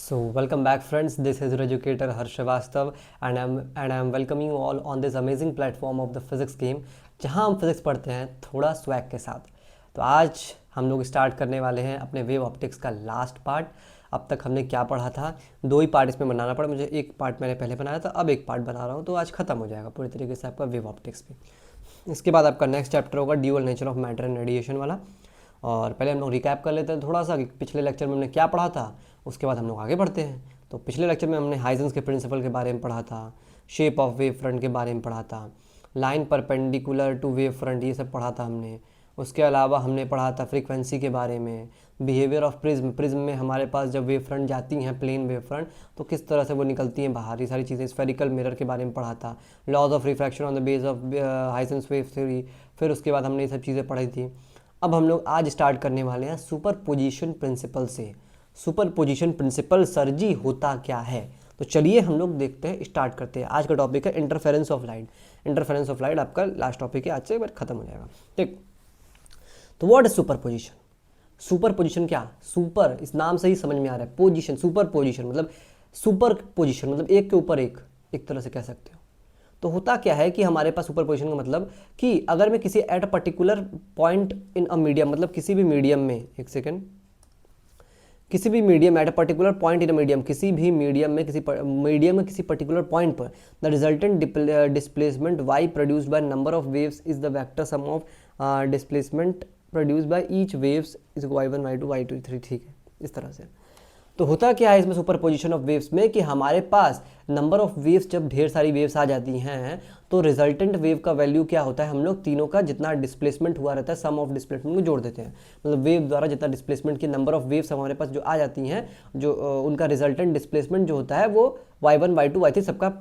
So welcome back friends, this is your educator Harsh Srivastav and I'm welcoming you all on this amazing platform of the physics game जहां हम physics पढ़ते हैं थोड़ा swag के साथ। तो आज हम लोग स्टार्ट करने वाले हैं अपने वेव ऑप्टिक्स का लास्ट पार्ट। अब तक हमने क्या पढ़ा था, दो ही पार्ट इसमें बनाना पड़ा मुझे, एक पार्ट मैंने पहले बनाया था, अब एक पार्ट बना रहा हूँ, तो आज ख़त्म हो जाएगा पूरी तरीके से आपका वेव ऑप्टिक्स भी। इसके बाद आपका नेक्स्ट चैप्टर होगा dual nature of matter and radiation वाला। और पहले हम लोग रिकैप कर लेते हैं थोड़ा सा कि पिछले लेक्चर में हमने क्या पढ़ा था, उसके बाद हम लोग आगे बढ़ते हैं। तो पिछले लेक्चर में हमने हाइजेंस के प्रिंसिपल के बारे में पढ़ा था, शेप ऑफ वेव फ्रंट के बारे में पढ़ा था, line perpendicular to wave front ये सब पढ़ा था हमने। उसके अलावा हमने पढ़ा था फ्रीक्वेंसी के बारे में, बिहेवियर ऑफ प्रिज्म में हमारे पास जब वेव फ्रंट जाती हैं प्लेन वेव फ्रंट तो किस तरह से वो निकलती हैं बाहर, ये सारी चीज़ें। स्फेरिकल मिरर के बारे में पढ़ा था, laws of refraction on the base of Huygens wave theory, फिर उसके बाद हमने ये सब चीज़ें पढ़ी थी। अब हम लोग आज स्टार्ट करने वाले हैं सुपरपोजिशन प्रिंसिपल से। सुपरपोजिशन प्रिंसिपल सर जी होता क्या है, तो चलिए हम लोग देखते हैं, स्टार्ट करते हैं। आज का टॉपिक है interference of light. Interference of light आपका लास्ट टॉपिक है, आज से बार खत्म हो जाएगा, ठीक। तो व्हाट इज सुपरपोजिशन? सुपरपोजिशन क्या, सुपर इस नाम से ही समझ में आ रहा है, पोजिशन सुपरपोजिशन मतलब सुपर पोजिशन मतलब एक के ऊपर एक तरह से कह सकते हो। तो होता क्या है कि हमारे पास सुपरपोजिशन का मतलब कि अगर मैं किसी at a particular point in a medium, मतलब किसी भी मीडियम में, एक सेकेंड, किसी भी medium at a particular point in a medium, किसी भी मीडियम में किसी पर्टिकुलर पॉइंट पर the resultant displacement y produced by number of waves is the vector sum of displacement produced by each waves is y1 y2 y2 3, ठीक है, इस तरह से। तो होता क्या है इसमें सुपरपोजिशन ऑफ वेव्स में कि हमारे पास नंबर ऑफ वेव्स, जब ढेर सारी वेव्स आ जाती हैं तो रिजल्टेंट वेव का वैल्यू क्या होता है, हम लोग तीनों का जितना डिस्प्लेसमेंट हुआ रहता है सम ऑफ डिस्प्लेसमेंट को जोड़ देते हैं। मतलब वेव द्वारा जितना डिस्प्लेसमेंट की नंबर ऑफ वेव्स हमारे पास जो आ जाती हैं, जो उनका रिजल्टेंट डिस्प्लेसमेंट जो होता है वो y1 y2 y3 सबका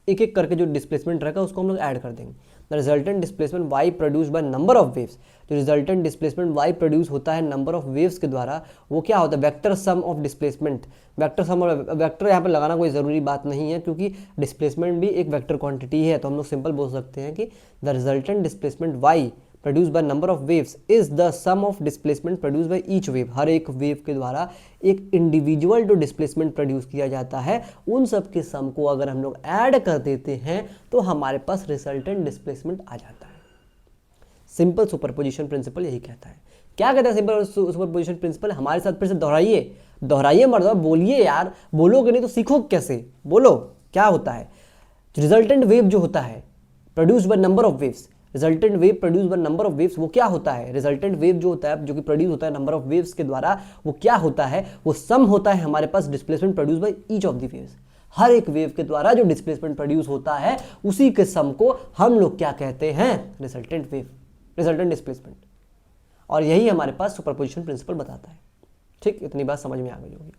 एक एक करके जो डिस्प्लेसमेंट रहेगा उसको हम लोग ऐड कर देंगे। The resultant displacement y produce by number of waves, जो रिजल्टेंट डिस्प्लेसमेंट y प्रोड्यूस होता है नंबर ऑफ वेव्स के द्वारा, वो क्या होता है, vector sum of displacement. Vector sum और वेक्टर यहाँ पे लगाना कोई ज़रूरी बात नहीं है क्योंकि डिस्प्लेसमेंट भी एक वेक्टर क्वांटिटी है, तो हम लोग सिंपल बोल सकते हैं कि the resultant displacement y produce by number of waves is the sum of displacement produce by each wave. हर एक वेव के द्वारा एक इंडिविजुअल जो डिस्प्लेसमेंट प्रोड्यूस किया जाता है उन सब के सम को अगर हम लोग ऐड कर देते हैं तो हमारे पास रिजल्टेंट डिस्प्लेसमेंट आ जाता है। सिंपल सुपरपोजिशन प्रिंसिपल यही कहता है। क्या कहता है सिंपल सुपरपोजिशन प्रिंसिपल? हमारे साथ फिर से दोहराइए, दोहराइए मर्दवा, बोलिए यार, बोलोगे नहीं तो सीखो कैसे, बोलो क्या होता है। रिजल्टेंट वेव जो होता है produce by number of waves, resultant wave produce by number of waves, वो क्या होता है, रिजल्टेंट वेव जो होता है जो कि प्रोड्यूस होता है नंबर ऑफ वेव्स के द्वारा, वो क्या होता है, वो सम होता है हमारे पास displacement produce by each of the waves. हर एक वेव के द्वारा जो डिस्प्लेसमेंट प्रोड्यूस होता है उसी के सम को हम लोग क्या कहते हैं, रिजल्टेंट वेव, रिजल्टेंट डिस्प्लेसमेंट। और यही हमारे पास सुपरपोजिशन प्रिंसिपल बताता है, ठीक। इतनी बात समझ में आ गई होगी।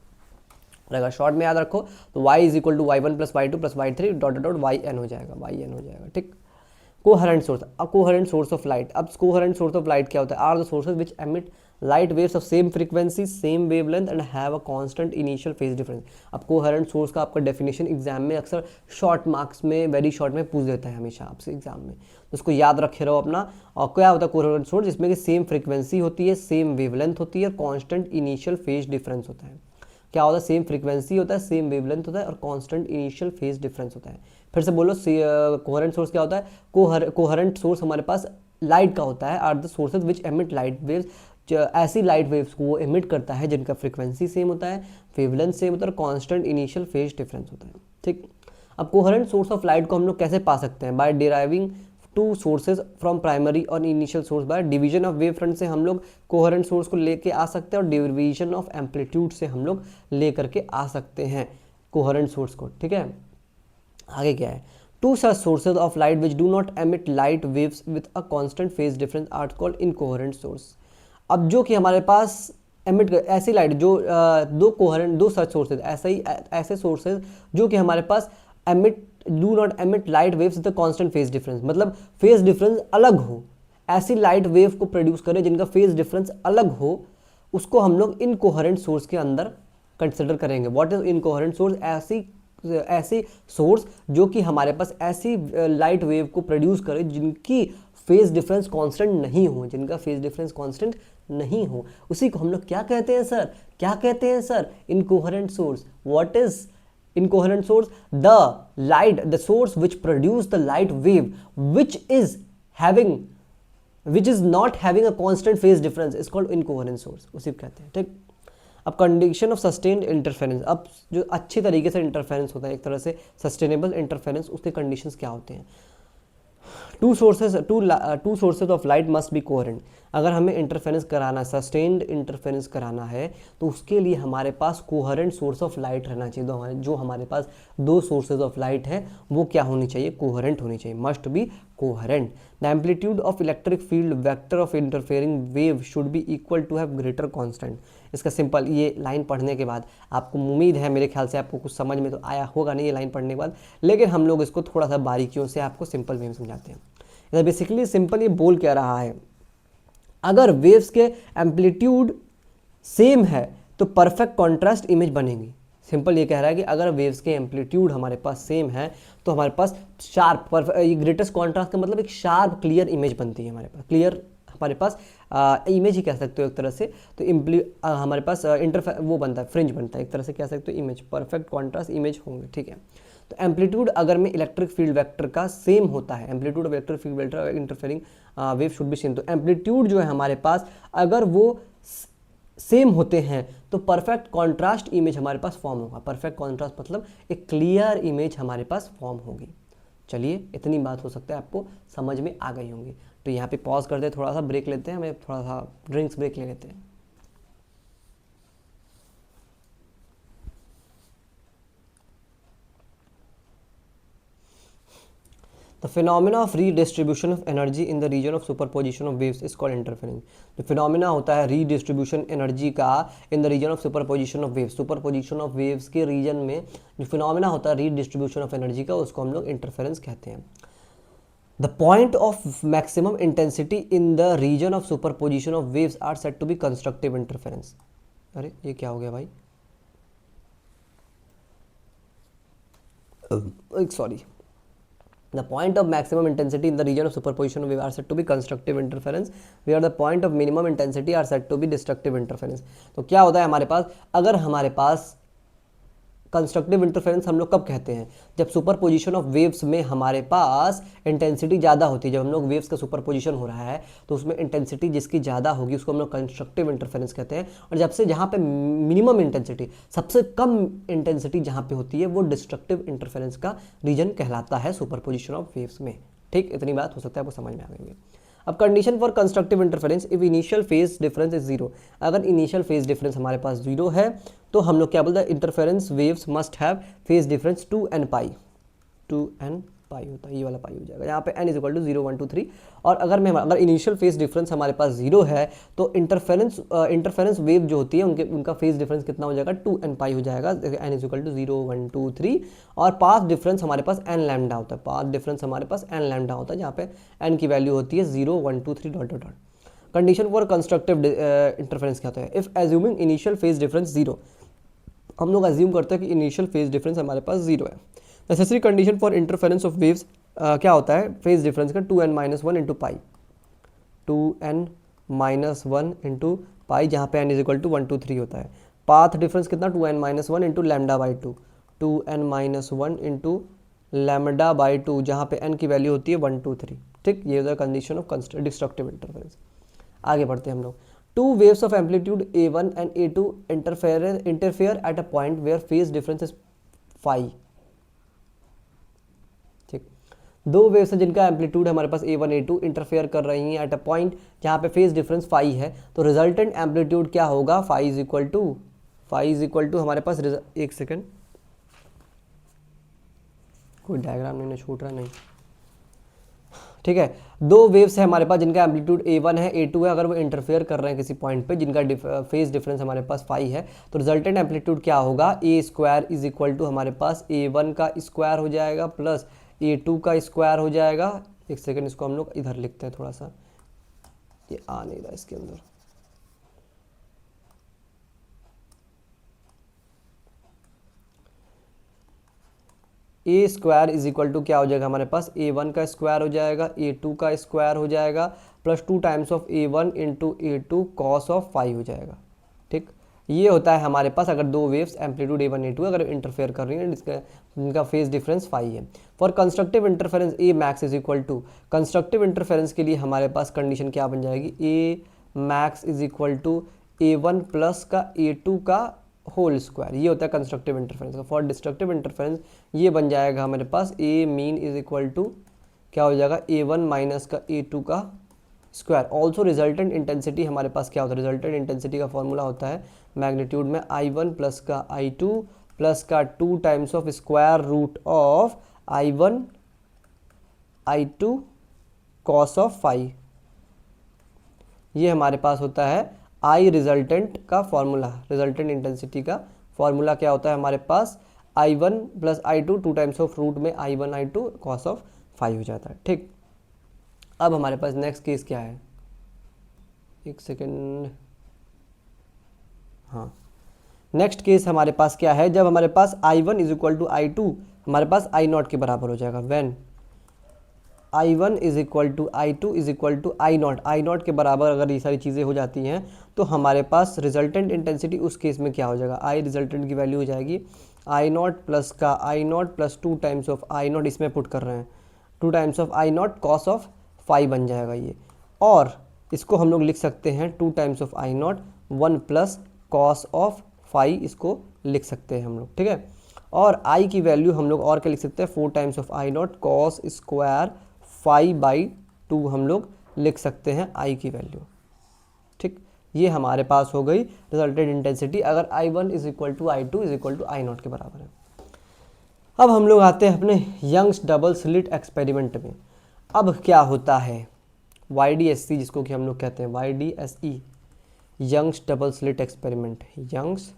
और अगर शॉर्ट में याद रखो तो y is equal to y1 plus y2 plus y3 dot dot yn हो जाएगा, yn हो जाएगा, ठीक। कोहेरेंट सोर्स, अब कोहेरेंट सोर्स ऑफ लाइट, अब कोहेरेंट सोर्स ऑफ लाइट क्या होता है, are the sources which emit light waves of same frequency same wavelength and have a constant initial phase difference. अब कोहेरेंट सोर्स का आपका definition exam में अक्सर short marks में, वेरी शॉर्ट में पूछ देता है हमेशा आपसे एग्जाम में, तो उसको याद रखे रहो अपना। और क्या होता है कोहेरेंट सोर्स, जिसमें कि सेम फ्रीक्वेंसी होती है, सेम वेवलेंथ होती है, कांस्टेंट इनिशियल फेज डिफरेंस होता है। क्या होता है, सेम फ्रीक्वेंसी होता है, सेम वेवलेंथ होता है और कांस्टेंट इनिशियल फेज डिफरेंस होता है। फिर से बोलो, कोहेरेंट सोर्स क्या होता है, कोहेरेंट सोर्स हमारे पास लाइट का होता है, are the sources which emit light waves, ऐसी लाइट वेव्स को वो एमिट करता है जिनका फ्रीक्वेंसी सेम होता है, वेवलेंथ सेम होता है और कांस्टेंट इनिशियल फेज डिफरेंस होता है, ठीक। अब कोहेरेंट सोर्स ऑफ लाइट को हम लोग कैसे पा सकते हैं, by deriving two sources from primary और initial source. By division of wave front से हम लोग कोहेरेंट सोर्स को लेके आ सकते हैं और डिवीजन ऑफ एम्पलीट्यूड से हम लोग ले करके आ सकते हैं कोहेरेंट सोर्स को, ठीक है। आगे क्या है, two such sources of light which do not emit light waves with a constant phase difference are called incoherent source. अब जो कि हमारे पास एमिट ऐसी लाइट जो दो सच सोर्सेज, ऐसे सोर्सेज जो कि हमारे पास emit do not emit light waves with constant phase difference, मतलब फेज डिफरेंस अलग हो, ऐसी लाइट वेव को प्रोड्यूस करे जिनका फेज डिफरेंस अलग हो, उसको हम लोग इनकोहेरेंट सोर्स के अंदर कंसिडर करेंगे। What is incoherent source? ऐसी सोर्स जो कि हमारे पास ऐसी लाइट वेव को प्रोड्यूस करे जिनकी फेज डिफरेंस कांस्टेंट नहीं हो, जिनका फेज डिफरेंस कांस्टेंट नहीं हो, उसी को हम लोग क्या कहते हैं सर, क्या कहते हैं sir, incoherent source. What is incoherent source? The source which produce the light wave which is having which is not having a constant phase difference is called incoherent source, उसी को कहते हैं। ठीक, अब कंडीशन ऑफ सस्टेन्ड इंटरफेरेंस, अब जो अच्छी तरीके से इंटरफेरेंस होता है, एक तरह से सस्टेनेबल इंटरफेरेंस, उसके कंडीशंस क्या होते हैं? Two sources of light must be coherent. अगर हमें इंटरफेरेंस कराना, सस्टेन्ड इंटरफेरेंस कराना है, तो उसके लिए हमारे पास कोहेरेंट सोर्स ऑफ लाइट रहना चाहिए। जो हमारे पास दो सोर्सेज ऑफ लाइट है वो क्या होनी चाहिए? कोहेरेंट होनी चाहिए, must be coherent. The amplitude of electric field vector of interfering wave should be equal to have greater constant. इसका सिंपल, ये लाइन पढ़ने के बाद आपको उम्मीद है, मेरे ख्याल से आपको कुछ समझ में तो आया होगा नहीं ये लाइन पढ़ने के बाद, लेकिन हम लोग इसको थोड़ा सा बारीकियों से आपको सिंपल वे में समझाते हैं। बेसिकली सिंपल ये बोल क्या रहा है, अगर वेव्स के एम्पलीट्यूड सेम है तो परफेक्ट कॉन्ट्रास्ट इमेज बनेगी। सिंपल ये कह रहा है कि अगर वेव्स के एम्पलीट्यूड हमारे पास सेम है तो हमारे पास शार्प, ग्रेटेस्ट कॉन्ट्रास्ट का मतलब एक शार्प क्लियर इमेज बनती है हमारे पास, क्लियर हमारे पास इमेज ही कह सकते हो एक तरह से। तो हमारे पास वो बनता है, फ्रिंज बनता है, एक तरह से कह सकते हो इमेज, परफेक्ट कॉन्ट्रास्ट इमेज होंगे। ठीक है, तो एम्पलीट्यूड अगर में इलेक्ट्रिक फील्ड वेक्टर का सेम होता है, amplitude of electric field vector interfering wave should B same, तो एम्पलीट्यूड जो है हमारे पास अगर वो सेम होते हैं तो परफेक्ट कॉन्ट्रास्ट इमेज हमारे पास फॉर्म होगा। परफेक्ट कॉन्ट्रास्ट मतलब एक क्लियर इमेज हमारे पास फॉर्म होगी। चलिए, इतनी बात हो सकता है आपको समझ में आ गई होंगी। तो यहाँ पे पॉज करते हैं, थोड़ा सा ब्रेक लेते हैं, हमें थोड़ा सा ड्रिंक्स ब्रेक ले लेते हैं। The phenomena of redistribution of energy in the region of superposition of waves is called interference। जो फिनोमिना होता है रीडिस्ट्रीब्यूशन एनर्जी का in the region of superposition of waves, superposition of waves के region में जो फिनोमिना होता है redistribution of energy का, उसको हम लोग इंटरफेरेंस कहते हैं। The point of maximum intensity in the region of superposition of waves are said to be constructive interference. अरे ये क्या हो गया भाई, sorry. The point of maximum intensity in the region of superposition of wave are said to be constructive interference, where the point of minimum intensity are said to be destructive interference। तो क्या होता है हमारे पास, अगर हमारे पास constructive interference हम लोग कब कहते हैं, जब सुपरपोजिशन ऑफ वेव्स में हमारे पास इंटेंसिटी ज़्यादा होती है। जब हम लोग वेव्स का सुपरपोजिशन हो रहा है तो उसमें इंटेंसिटी जिसकी ज़्यादा होगी उसको हम लोग कंस्ट्रक्टिव इंटरफेरेंस कहते हैं। और जब से जहाँ पे मिनिमम इंटेंसिटी, सबसे कम इंटेंसिटी जहाँ पे होती है, वो डिस्ट्रक्टिव इंटरफेरेंस का रीजन कहलाता है सुपरपोजिशन ऑफ वेव्स में। ठीक, इतनी बात हो सकता है आपको समझ में आ गई। अब condition for constructive interference, if initial phase difference is zero, अगर इनिशियल फेज डिफरेंस हमारे पास जीरो है तो हम लोग क्या बोलते हैं, interference waves must have phase difference 2n pi, 2n पाई होता है, ये वाला पाई हो जाएगा, यहाँ पे n इज इक्वल टू 0 1 2 3। और अगर इनिशियल फेज डिफरेंस हमारे पास जीरो है तो इंटरफेरेंस वेव जो होती है उनका फेज डिफरेंस कितना हो जाएगा, 2n पाई हो जाएगा, n इज इक्वल टू 0 1 2 3। और पाथ डिफरेंस हमारे पास n लैम्डा होता है, पाथ डिफरेंस हमारे पास n लैम्डा होता है, जहाँ पे n की वैल्यू होती है 0 1 2 3 dot dot dot. Condition for constructive interference क्या होता है, if assuming initial phase difference zero, हम लोग एज्यूम करते हैं कि इनिशियल फेज डिफरेंस हमारे पास जीरो है। Necessary condition for interference of waves क्या होता है, फेज डिफरेंस का 2n - 1 into pi, 2n - 1 into pi, जहाँ पे n इज इक्वल टू 1 2 3 होता है। पाथ डिफरेंस कितना, 2n - 1 into lambda by 2, 2n - 1 into lambda by 2, जहाँ पे n की वैल्यू होती है 1 2 3। ठीक, ये होता है कंडीशन ऑफ डिस्ट्रक्टिव इंटरफेरेंस। आगे बढ़ते हैं हम लोग। Two waves of amplitude A1 and A2 interfere at a point where phase difference is phi। ठीक, दो वेव्स हैं जिनका एम्पलीट्यूड हमारे पास A1 A2 इंटरफेयर कर रही हैं एट अ पॉइंट जहाँ पे फेज डिफरेंस फाई है, तो रिजल्टेंट एम्पलीट्यूड क्या होगा, फाई इज इक्वल टू हमारे पास, एक सेकेंड, कोई डायग्राम नहीं छूट रहा, नहीं, ठीक है। दो वेव्स है हमारे पास जिनका एम्पलीट्यूड A1 है A2 है, अगर वो इंटरफेयर कर रहे हैं किसी पॉइंट पे जिनका फेज डिफरेंस हमारे पास फाई है, तो रिजल्टेंट एम्पलीट्यूड क्या होगा, A square is equal to हमारे पास A1 का स्क्वायर हो जाएगा प्लस A2 का स्क्वायर हो जाएगा। एक सेकेंड, इसको हम लोग इधर लिखते हैं, थोड़ा सा ये आ नहीं रहा इसके अंदर, ए स्क्वायर इज इक्वल टू क्या हो जाएगा हमारे पास, A1 का स्क्वायर हो जाएगा, A2 का स्क्वायर हो जाएगा plus 2 times of A1 into A2 cos of phi हो जाएगा। ठीक, ये होता है हमारे पास अगर दो वेव्स एम्पलीट्यूड A1 A2 अगर इंटरफेयर कर रही हैं, इनका फेज डिफरेंस फाई है। For constructive interference a max is equal to, constructive interference के लिए हमारे पास कंडीशन क्या बन जाएगी, a max is equal to A1 plus का A2 का होल स्क्वायर, ये होता है कंस्ट्रक्टिव इंटरफेरेंस का। फॉर डिस्ट्रक्टिव इंटरफेरेंस ये बन जाएगा हमारे पास a min is equal to क्या हो जाएगा, A1 माइनस का A2 का स्क्वायर। ऑल्सो रिजल्टेंट इंटेंसिटी हमारे पास क्या होता है, रिजल्टेंट इंटेंसिटी का फॉर्मूला होता है मैग्नीट्यूड में I1 प्लस का I2 प्लस का 2 times of square root of I1 I2 cos of phi. ये हमारे पास होता है आई रिजल्टेंट का फॉर्मूला, रिजल्टेंट इंटेंसिटी का फॉर्मूला क्या होता है हमारे पास, I1 plus I2 2 times of root में I1 I2 cos of phi हो जाता है। ठीक, अब हमारे पास नेक्स्ट केस क्या है, एक सेकेंड, हाँ नेक्स्ट केस हमारे पास क्या है, जब हमारे पास I1 is equal to I2 हमारे पास I0 के बराबर हो जाएगा। When I1 is equal to I2 is equal to I0 के बराबर अगर ये सारी चीज़ें हो जाती हैं तो हमारे पास रिजल्टेंट इंटेंसिटी उस केस में क्या हो जाएगा, आई रिजल्टेंट की वैल्यू हो जाएगी I0 प्लस का I0 plus 2 times of I0, इसमें पुट कर रहे हैं 2 times of I0 cos of phi बन जाएगा ये, और इसको हम लोग लिख सकते हैं 2 times of I0 1 plus cos of phi, इसको लिख सकते हैं हम लोग। ठीक है, और आई की वैल्यू हम लोग और क्या लिख सकते हैं, 4 times of I0 cos square phi by 2 हम लोग लिख सकते हैं आई की वैल्यू। ठीक, ये हमारे पास हो गई रिजल्टेंट इंटेंसिटी अगर I1 is equal to I2 is equal to I0 के बराबर है। अब हम लोग आते हैं अपने यंग्स डबल स्लिट एक्सपेरिमेंट में। अब क्या होता है, YDSC जिसको कि हम लोग कहते हैं YDSE, Young's double slit experiment, Young's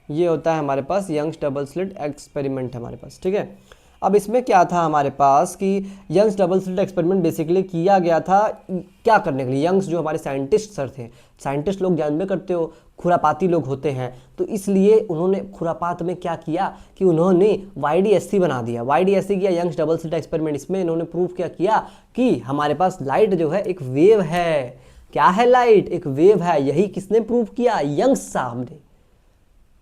ये होता है हमारे पास यंग्स डबल स्लिट एक्सपेरिमेंट हमारे पास। ठीक है, अब इसमें क्या था हमारे पास कि Young's double slit experiment basically किया गया था क्या करने के लिए, यंग्स जो हमारे साइंटिस्ट सर थे, साइंटिस्ट लोग जानबे करते हो खुरापाती लोग होते हैं, तो इसलिए उन्होंने खुरापात में क्या किया कि उन्होंने YDSC बना दिया। YDSC किया यंग्स डबल स्लिट एक्सपेरिमेंट, इसमें इन्होंने प्रूव क्या किया कि हमारे पास लाइट जो है एक वेव है। क्या है, लाइट एक वेव है। यही किसने प्रूव किया, यंग्स साहब ने।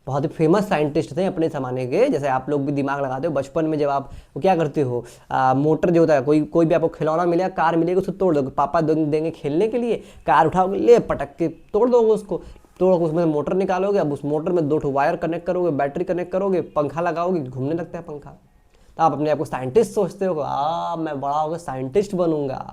बहुत ही फेमस साइंटिस्ट थे अपने ज़माने के। जैसे आप लोग भी दिमाग लगाते हो बचपन में, जब आप वो क्या करते हो, मोटर जो होता है, कोई भी आपको खिलौना मिलेगा, कार मिलेगी, उसको तोड़ दोगे, पापा देंगे खेलने के लिए, कार उठाओगे, ले पटक के तोड़ दोगे उसको, तोड़ उसमें मोटर निकालोगे, अब उस मोटर में 2 वायर कनेक्ट करोगे, बैटरी कनेक्ट करोगे, पंखा लगाओगे, घूमने लगता है पंखा। तो आप अपने आप को साइंटिस्ट सोचते हो, मैं बड़ा होकर साइंटिस्ट बनूंगा।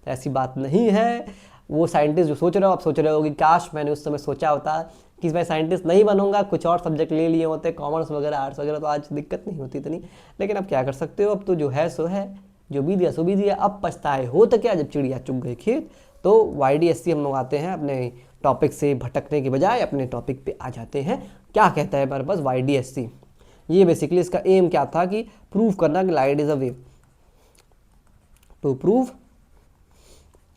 तो ऐसी बात नहीं है। वो साइंटिस्ट जो सोच रहे हो, आप सोच रहे हो कि काश मैंने उस समय सोचा होता कि मैं साइंटिस्ट नहीं बनूंगा, कुछ और सब्जेक्ट ले लिए होते, कॉमर्स वगैरह आर्ट्स वगैरह, तो आज दिक्कत नहीं होती इतनी। लेकिन अब क्या कर सकते हो, अब तो जो है सो है, जो भी दिया सो भी दिया। अब पछताए हो तो क्या, जब चिड़िया चुग गई खेत। तो YDSC हम लोग आते हैं अपने टॉपिक से भटकने के बजाय अपने टॉपिक पे आ जाते हैं। क्या कहता है हमारे पास YDSC, ये बेसिकली इसका एम क्या था कि प्रूव करना कि light is a wave, to prove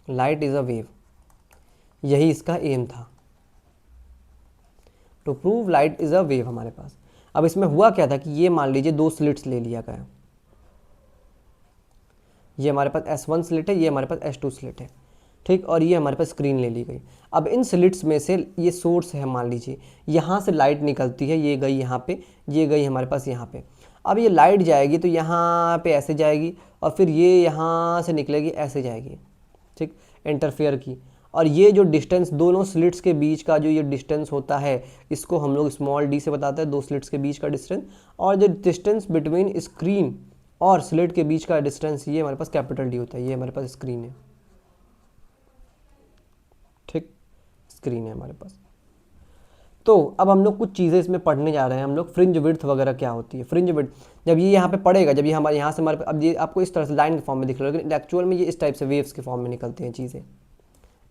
light is a wave, यही इसका एम था, to prove light is a wave हमारे पास। अब इसमें हुआ क्या था कि ये मान लीजिए 2 स्लिट्स ले लिया गया, ये हमारे पास S1 स्लिट है, ये हमारे पास S2 स्लिट है। ठीक, और ये हमारे पास स्क्रीन ले ली गई। अब इन स्लिट्स में से ये सोर्स है, मान लीजिए यहाँ से लाइट निकलती है, ये गई यहाँ पे, ये गई हमारे पास यहाँ पे। अब ये लाइट जाएगी तो यहाँ पे ऐसे जाएगी, और फिर ये यहाँ से निकलेगी ऐसे जाएगी। ठीक, इंटरफेयर की। और ये जो डिस्टेंस दोनों स्लिट्स के बीच का जो ये डिस्टेंस होता है, इसको हम लोग स्मॉल d से बताते हैं, 2 स्लिट्स के बीच का डिस्टेंस। और जो डिस्टेंस बिटवीन स्क्रीन और स्लिट के बीच का डिस्टेंस, ये हमारे पास कैपिटल D होता है। ये हमारे पास स्क्रीन है। ठीक, स्क्रीन है हमारे पास। तो अब हम लोग कुछ चीज़ें इसमें पढ़ने जा रहे हैं हम लोग। फ्रिंज विड्थ वगैरह क्या होती है, फ्रिंज विड्थ जब ये यहाँ पे पड़ेगा, जब ये हमारे यहाँ से हमारे, अब ये आपको इस तरह से लाइन के फॉर्म में दिख रहा है, लेकिन एक्चुअल में ये इस टाइप से वेव्स के फॉर्म में निकलती हैं चीज़ें,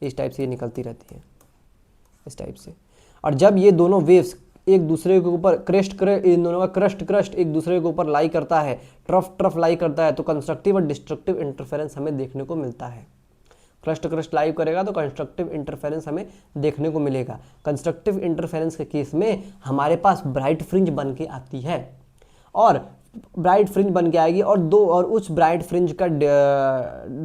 इस टाइप से ये निकलती रहती हैं, इस टाइप से। और जब ये दोनों वेव्स एक दूसरे के ऊपर इन दोनों का क्रस्ट एक दूसरे के ऊपर लाई करता है, ट्रफ लाई करता है, तो कंस्ट्रक्टिव और डिस्ट्रक्टिव इंटरफेरेंस हमें देखने को मिलता है। क्रस्ट क्रस्ट लाइव करेगा तो कंस्ट्रक्टिव इंटरफेरेंस हमें देखने को मिलेगा। कंस्ट्रक्टिव इंटरफेरेंस के केस में हमारे पास ब्राइट फ्रिंज बन के आती है, और ब्राइट फ्रिंज बन के आएगी, और उस ब्राइट फ्रिंज का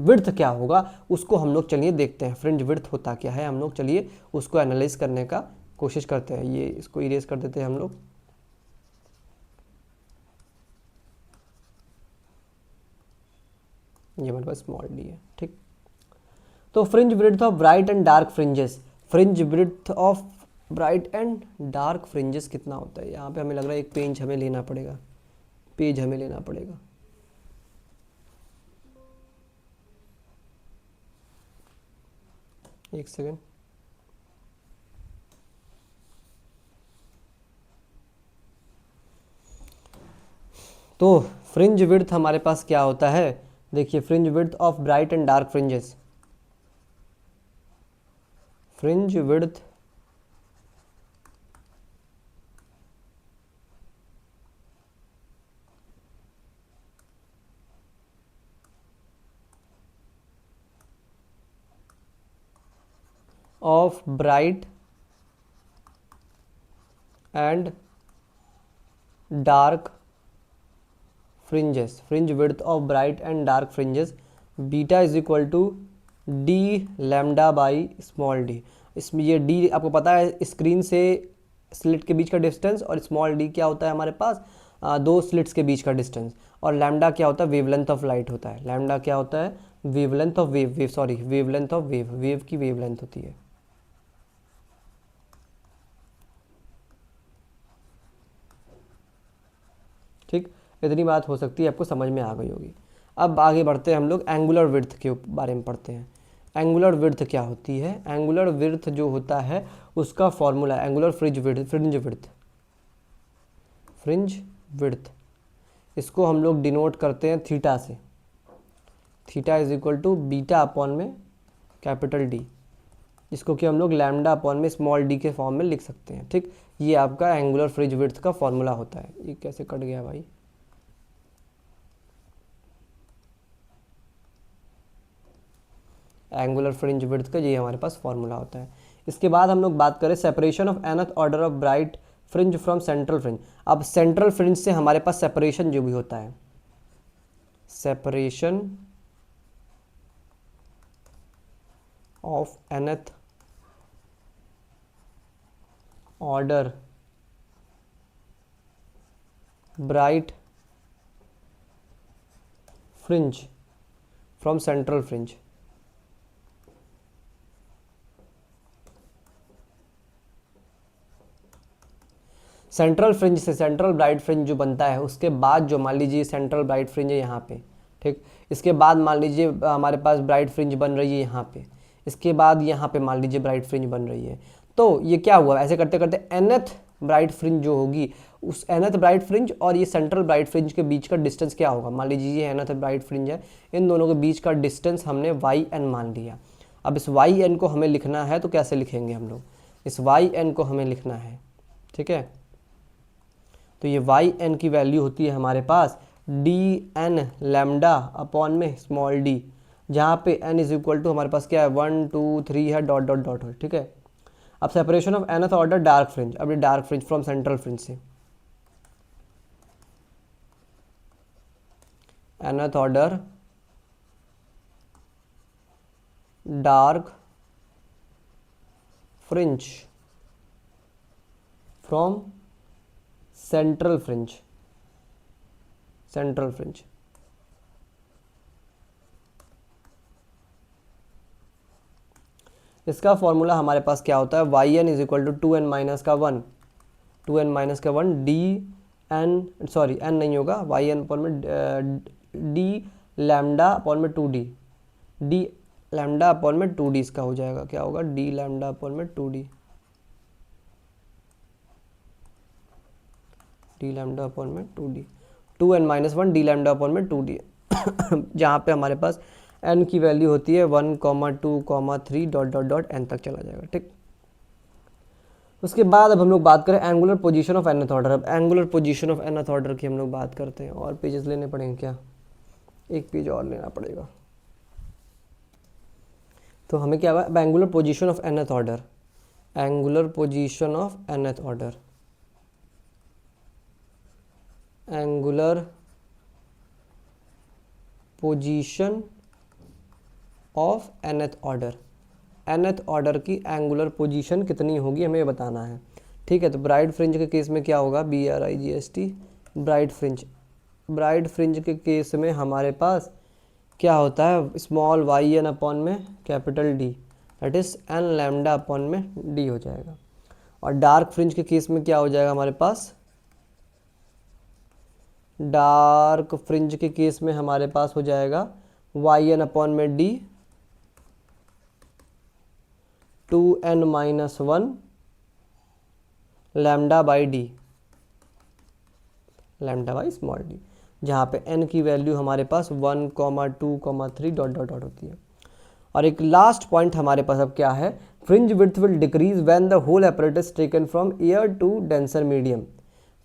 विड्थ क्या होगा उसको हम लोग चलिए देखते हैं। फ्रिंज विड्थ होता क्या है, हम लोग चलिए उसको एनालाइज करने का कोशिश करते हैं। ये इसको इरेज कर देते हैं हम लोग। ये हमारे पास स्मॉल डी है, ठीक। तो fringe width of bright and dark fringes, fringe width of bright and dark fringes कितना होता है? यहाँ पे हमें लग रहा है एक पेज हमें लेना पड़ेगा, पेज हमें लेना पड़ेगा। एक सेकेंड। तो फ्रिंज विड्थ हमारे पास क्या होता है? देखिए, fringe width of bright and dark fringes, fringe width of bright and dark fringes, fringe width of bright and dark fringes, beta is equal to D lambda by small D. इसमें ये D आपको पता है screen से slit के बीच का distance, और small D क्या होता है हमारे पास? दो स्लिट्स के बीच का डिस्टेंस। और लैम्डा क्या होता है? वेवलेंथ ऑफ लाइट होता है। लैम्डा क्या होता है? Wavelength of wavelength of wave की वेवलेंथ होती है। ठीक, इतनी बात हो सकती है, आपको समझ में आ गई होगी। अब आगे बढ़ते हैं हम लोग, एंगुलर विड्थ के बारे में पढ़ते हैं। एंगुलर विड्थ क्या होती है? एंगुलर विड्थ जो होता है उसका फॉर्मूला, एंगुलर फ्रिंज विड्थ, इसको हम लोग डिनोट करते हैं थीटा से। Theta is equal to beta upon में कैपिटल डी, इसको कि हम लोग लैम्डा अपॉन में स्मॉल डी के फॉर्म में लिख सकते हैं। ठीक, ये आपका एंगुलर फ्रिंज विड्थ का फॉर्मूला होता है। ये कैसे कट गया भाई? एंगुलर फ्रिंज विड्थ का ये हमारे पास फॉर्मूला होता है। इसके बाद हम लोग बात करें separation of nth order of bright fringe from central fringe. अब सेंट्रल फ्रिंज से हमारे पास सेपरेशन जो भी होता है, separation of nth order bright fringe from central fringe. Central fringe से सेंट्रल ब्राइट फ्रिंज जो बनता है, उसके बाद जो मान लीजिए सेंट्रल ब्राइट फ्रिंज है यहाँ पे, ठीक, इसके बाद मान लीजिए हमारे पास ब्राइट फ्रिंज बन रही है यहाँ पे, इसके बाद यहाँ पे मान लीजिए ब्राइट फ्रिंज बन रही है। तो ये क्या हुआ, ऐसे करते करते nth ब्राइट फ्रिंज जो होगी, उस nth ब्राइट फ्रिंज और ये सेंट्रल ब्राइट फ्रिंज के बीच का डिस्टेंस क्या होगा? मान लीजिए ये nth ब्राइट फ्रिंज है, इन दोनों के बीच का डिस्टेंस हमने yn मान लिया। अब इस yn को हमें लिखना है, तो कैसे लिखेंगे हम लोग? इस yn को हमें लिखना है, ठीक है। तो ये yn की वैल्यू होती है हमारे पास dn लैम्डा अपॉन में स्मॉल d, जहाँ पे n इज इक्वल टू हमारे पास क्या है, 1 2 3 है, डॉट डॉट डॉट हो, ठीक है। अब separation of nth order dark fringe, अब ये dark fringe from central fringe से, nth order dark fringe from central fringe, central fringe. इसका फॉर्मूला हमारे पास क्या होता है? yn is equal to 2n minus का 1, 2n माइनस का 1 डी एन, सॉरी n नहीं होगा, yn अपॉन में डी लैम्डा अपॉन में 2d, डी लैम्डा अपॉन में 2d इसका हो जाएगा, क्या होगा? डी लैम्डा अपॉन में 2d, डी लैम्डा अपॉन में 2d, 2n minus 1 D lambda upon में 2d जहाँ पे हमारे पास n की वैल्यू होती है 1, 2, 3 डॉट डॉट डॉट n तक चला जाएगा, ठीक। उसके बाद अब हम लोग बात करें angular position of nth order. अब angular position of nth order की हम लोग बात करते हैं। और पेजेस लेने पड़ेंगे क्या? एक पेज और लेना पड़ेगा। तो हमें क्या हुआ, angular position of nth order, angular position of nth order, angular position of nth order, nth order की एंगुलर पोजीशन कितनी होगी हमें बताना है। ठीक है, तो ब्राइड फ्रिंज के केस में क्या होगा, BRIGST, bride fringe, bride fringe के केस में हमारे पास क्या होता है, स्मॉल yn अपॉन में capital D, that is n lambda upon में D हो जाएगा। और डार्क फ्रिंज के केस में क्या हो जाएगा हमारे पास, डार्क फ्रिंज के केस में हमारे पास हो जाएगा yn अपॉन में D 2n-1 lambda by D, lambda by small d, जहाँ पे n की वैल्यू हमारे पास 1, 2, 3 डॉट डॉट डॉट होती है। और एक लास्ट पॉइंट हमारे पास अब क्या है, fringe width will decrease when the whole apparatus taken from air to denser medium.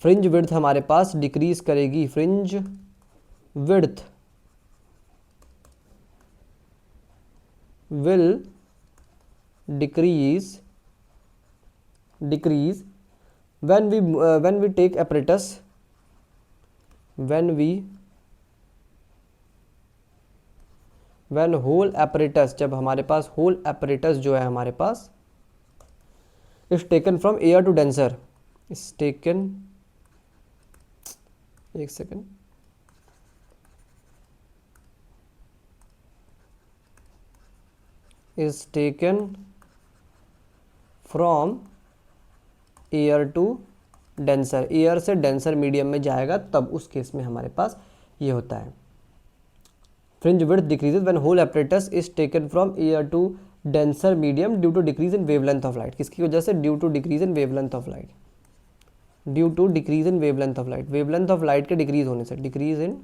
Fringe width हमारे पास डिक्रीज करेगी, fringe width will decrease when we take apparatus, when whole apparatus, जब हमारे पास whole apparatus जो है हमारे पास is taken from air to denser, is taken, एक second, is taken from air to denser, air से डेंसर मीडियम में जाएगा, तब उस केस में हमारे पास ये होता है, fringe width decreases when whole apparatus is taken from air to denser medium due to decrease in wavelength of light. किसकी वजह से, due to decrease in wavelength of light, due to decrease in wavelength of light, wavelength of light के decrease होने से, decrease in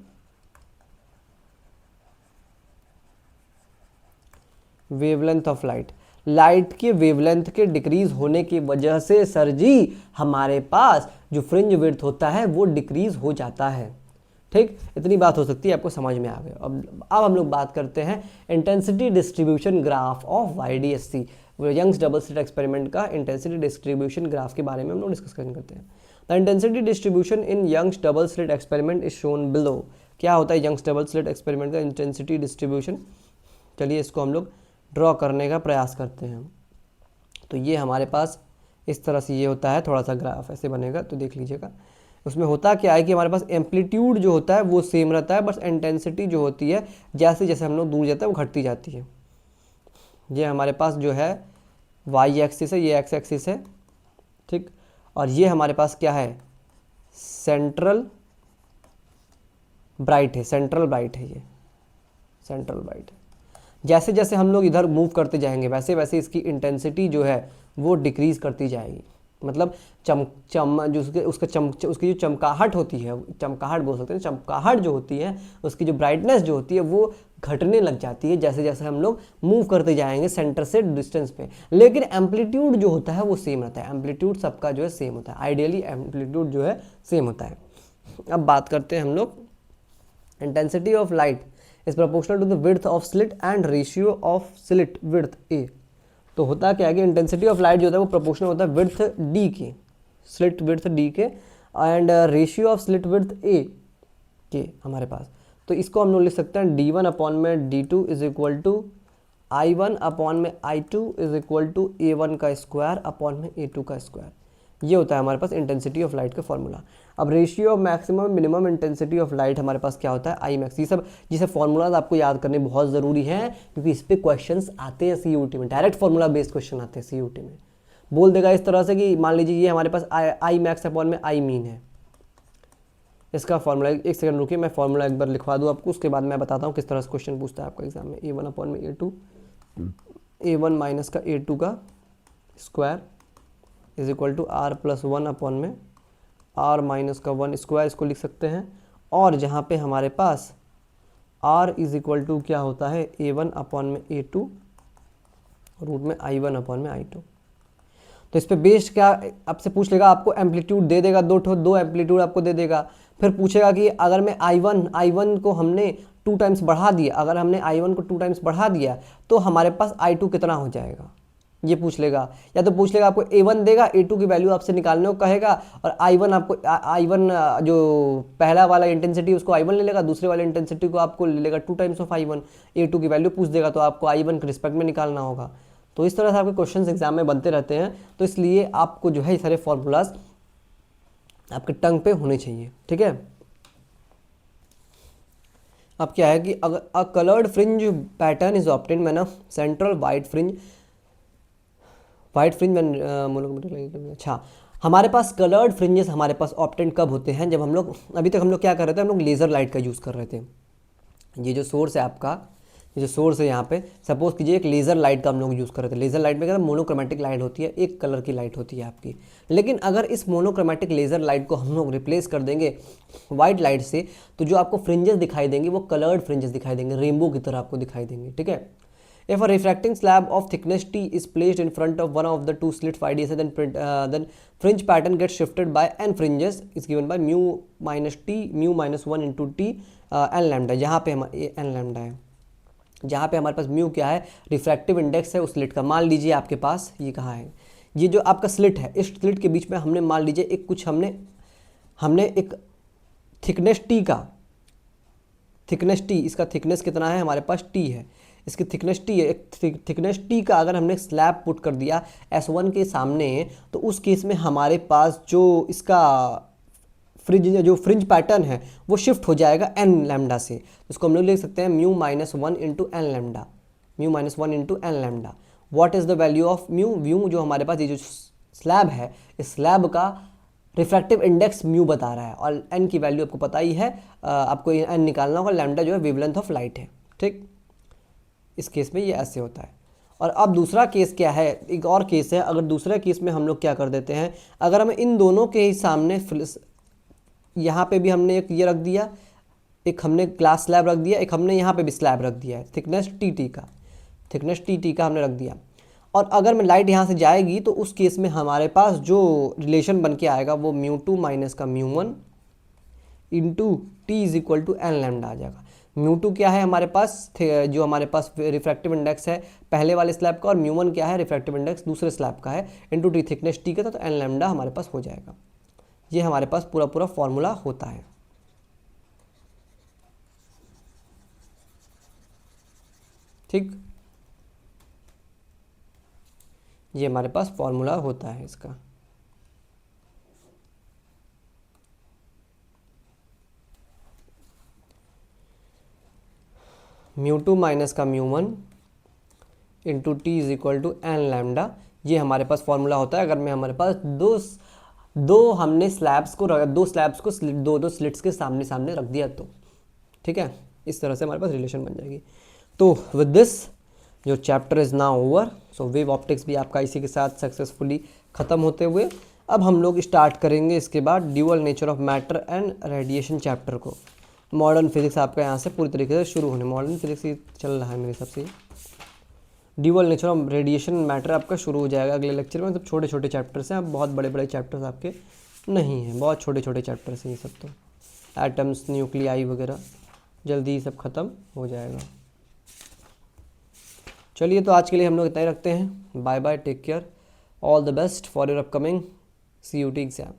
wavelength of light, light के wavelength के decrease होने की वजह से सर जी हमारे पास जो फ्रिंज विड्थ होता है वो डिक्रीज हो जाता है। ठीक, इतनी बात हो सकती है, आपको समझ में आ गया। अब हम लोग बात करते हैं intensity distribution graph of YDSC, Young's double slit experiment का इंटेंसिटी डिस्ट्रीब्यूशन ग्राफ के बारे में हम लोग डिस्कशन करते हैं। The intensity distribution in Young's double slit experiment is shown below. क्या होता है यंग्स डबल स्लिट एक्सपेरिमेंट का इंटेंसिटी डिस्ट्रीब्यूशन, चलिए इसको हम लोग ड्रॉ करने का प्रयास करते हैं। तो ये हमारे पास इस तरह से ये होता है, थोड़ा सा ग्राफ ऐसे बनेगा तो देख लीजिएगा। उसमें होता क्या है कि हमारे पास एम्पलीट्यूड जो होता है वो सेम रहता है, बस इंटेंसिटी जो होती है जैसे जैसे हम लोग दूर जाते हैं वो घटती जाती है। ये हमारे पास जो है वाई एक्सिस है, ये एक्स एक्सिस है, ठीक। और ये हमारे पास क्या है, सेंट्रल ब्राइट है, सेंट्रल ब्राइट है, ये सेंट्रल ब्राइट है। जैसे जैसे हम लोग इधर मूव करते जाएंगे वैसे वैसे इसकी इंटेंसिटी जो है वो डिक्रीज करती जाएगी। मतलब उसकी जो चमकाहट होती है, चमकाहट बोल सकते हैं, चमकाहट जो होती है उसकी जो ब्राइटनेस जो होती है वो घटने लग जाती है जैसे जैसे हम लोग मूव करते जाएंगे सेंटर से डिस्टेंस पे। लेकिन एम्पलीट्यूड जो होता है वो सेम रहता है, एम्पलीट्यूड सबका जो है सेम होता है, आइडियली एम्पलीट्यूड जो है सेम होता है। अब बात करते हैं हम लोग intensity of light is proportional to the width of slit and ratio of slit width a. तो होता क्या है कि इंटेंसिटी ऑफ लाइट जो होता है वो प्रोपोर्शनल होता है विड्थ डी के, स्लिट विड्थ डी के, and ratio of slit width a के हमारे पास। तो इसको हम लोग लिख सकते हैं d1 अपॉन में d2 is equal to i1 upon में i2 is equal to a1 का स्क्वायर अपॉन में a2 का स्क्वायर। ये होता है हमारे पास इंटेंसिटी ऑफ लाइट का फॉर्मूला। अब ratio of maximum minimum intensity of light हमारे पास क्या होता है, आई मैक्स। ये सब फॉर्मूलाज आपको याद करने बहुत ज़रूरी हैं क्योंकि इस पे क्वेश्चंस आते हैं सीयूटी में, डायरेक्ट फॉर्मूला बेस्ड क्वेश्चन आते हैं सीयूटी में। बोल देगा इस तरह से कि मान लीजिए ये हमारे पास आई मैक्स अपॉन में आई मीन है, इसका फॉर्मूला, एक सेकंड रुकिए मैं फॉर्मूला एक बार लिखवा दूँ आपको, उसके बाद मैं बताता हूँ किस तरह से क्वेश्चन पूछता है आपका एग्जाम में। a1 अपॉन में a2, a1 माइनस का a2 का square is equal to r plus 1 upon में r माइनस का 1 स्क्वायर, इसको लिख सकते हैं। और जहाँ पे हमारे पास r इज इक्वल टू क्या होता है a1 अपॉन में a2 रूट में i1 अपॉन में i2। तो इस पे बेस्ड क्या आपसे पूछ लेगा, आपको एम्पलीट्यूड दे देगा, दो एम्पलीट्यूड आपको दे देगा। फिर पूछेगा कि अगर मैं I1 को हमने 2 टाइम्स बढ़ा दिया, अगर हमने I1 को 2 टाइम्स बढ़ा दिया तो हमारे पास I2 कितना हो जाएगा, ये पूछ लेगा। या तो पूछ लेगा, आपको A1 देगा, A2 की वैल्यू आपसे निकालने को कहेगा, और I1 आपको I1 जो पहला वाला इंटेंसिटी उसको I1 ले लेगा, दूसरे वाले इंटेंसिटी को आपको ले लेगा 2 टाइम्स ऑफ I1, A2 की वैल्यू पूछ देगा तो आपको I1 के रिस्पेक्ट में निकालना होगा। तो इस तरह से आपके क्वेश्चन एग्जाम में बनते रहते हैं, तो इसलिए आपको जो है ये सारे फॉर्मूलाज आपके टंग पे होने चाहिए, ठीक है। अब क्या है कि अगर अ coloured fringe pattern is obtained when a central white fringe man, अच्छा, हमारे पास कलर्ड फ्रिंजेस हमारे पास ऑब्टेन्ड कब होते हैं, जब हम लोग, अभी तक हम लोग क्या कर रहे थे, हम लोग लेज़र लाइट का यूज़ कर रहे थे। ये जो सोर्स है आपका, ये जो सोर्स है यहाँ पे, सपोज कीजिए एक लेज़र लाइट का हम लोग यूज़ कर रहे थे। लेज़र लाइट में क्या मोनोक्रोमेटिक लाइट होती है, एक कलर की लाइट होती है आपकी। लेकिन अगर इस मोनोक्रोमेटिक लेज़र लाइट को हम लोग रिप्लेस कर देंगे वाइट लाइट से, तो जो आपको फ्रिंजेस दिखाई देंगे वो कलर्ड फ्रिंजेस दिखाई देंगे, रेनबो की तरह आपको दिखाई देंगे, ठीक है। If a refracting slab of thickness T is placed in front of one of the two slits of IDSA, then fringe pattern gets shifted by n fringes is given by mu minus T, mu minus 1 into T n lambda। यहाँ पे हमारे n lambda है, जहाँ पे हमारे पास mu क्या है, refractive index है उस स्लिट का। मान लीजिए आपके पास ये कहाँ है, ये जो आपका स्लिट है, इस स्लिट के बीच में हमने मान लीजिए एक कुछ हमने एक थिकनेस टी का, थिकनेस टी, इसका थिकनेस कितना है हमारे पास टी है, इसकी थिकनेस टी है, एक थिकनेस टी का अगर हमने स्लैब पुट कर दिया S1 के सामने, तो उस केस में हमारे पास जो इसका फ्रिंज पैटर्न है वो शिफ्ट हो जाएगा n लैम्डा से। इसको हम लोग लिख सकते हैं mu minus 1 into n lambda, mu minus 1 into n lambda. What is the value of mu, mu जो हमारे पास ये जो स्लैब है, इस स्लैब का रिफ्रैक्टिव इंडेक्स म्यू बता रहा है, और n की वैल्यू आपको पता ही है, आपको n निकालना होगा, लैम्डा जो है वेवलेंथ ऑफ लाइट है, ठीक। इस केस में ये ऐसे होता है। और अब दूसरा केस क्या है, एक और केस है, अगर दूसरा केस में हम लोग क्या कर देते हैं, अगर हम इन दोनों के ही सामने, यहाँ पे भी हमने एक ये रख दिया, एक हमने ग्लास स्लैब रख दिया, एक हमने यहाँ पे भी स्लैब रख दिया है, थिकनेस टी का, थिकनेस टी का हमने रख दिया। और अगर मैं लाइट यहाँ से जाएगी तो उस केस में हमारे पास जो रिलेशन बन के आएगा वो μ2 माइनस का μ1 into t is equal to n lambda आ जाएगा। μ2 क्या है हमारे पास, जो हमारे पास रिफ्रैक्टिव इंडेक्स है पहले वाले स्लैब का, और μ1 क्या है रिफ्रैक्टिव इंडेक्स दूसरे स्लैब का है, इंटू टी थिकनेस टी का, तो एन लैम्डा हमारे पास हो जाएगा। ये हमारे पास पूरा फॉर्मूला होता है, ठीक। ये हमारे पास फॉर्मूला होता है इसका। μ2 माइनस का μ1 into t is equal to n lambda, ये हमारे पास फॉर्मूला होता है। अगर मैं हमारे पास दो हमने स्लैब्स को दो स्लिट्स के सामने सामने रख दिया तो, ठीक है, इस तरह से हमारे पास रिलेशन बन जाएगी। तो विद दिस जो chapter is now over, so wave optics भी आपका इसी के साथ सक्सेसफुली ख़त्म होते हुए, अब हम लोग स्टार्ट करेंगे इसके बाद dual nature of matter and radiation chapter को। मॉडर्न फिजिक्स आपका यहाँ से पूरी तरीके से शुरू होने, मॉडर्न फिजिक्स ही चल रहा है मेरे हिसाब से। Dual nature of radiation matter आपका शुरू हो जाएगा अगले लेक्चर में। मतलब छोटे छोटे चैप्टर्स हैं, अब बहुत बड़े बड़े चैप्टर्स आपके नहीं हैं, बहुत छोटे छोटे चैप्टर्स हैं ये सब। तो एटम्स, न्यूक्लियाई वगैरह जल्दी ही सब ख़त्म हो जाएगा। चलिए, तो आज के लिए हम लोग इतना ही रखते हैं। Bye bye, take care, all the best for your upcoming CUT exam.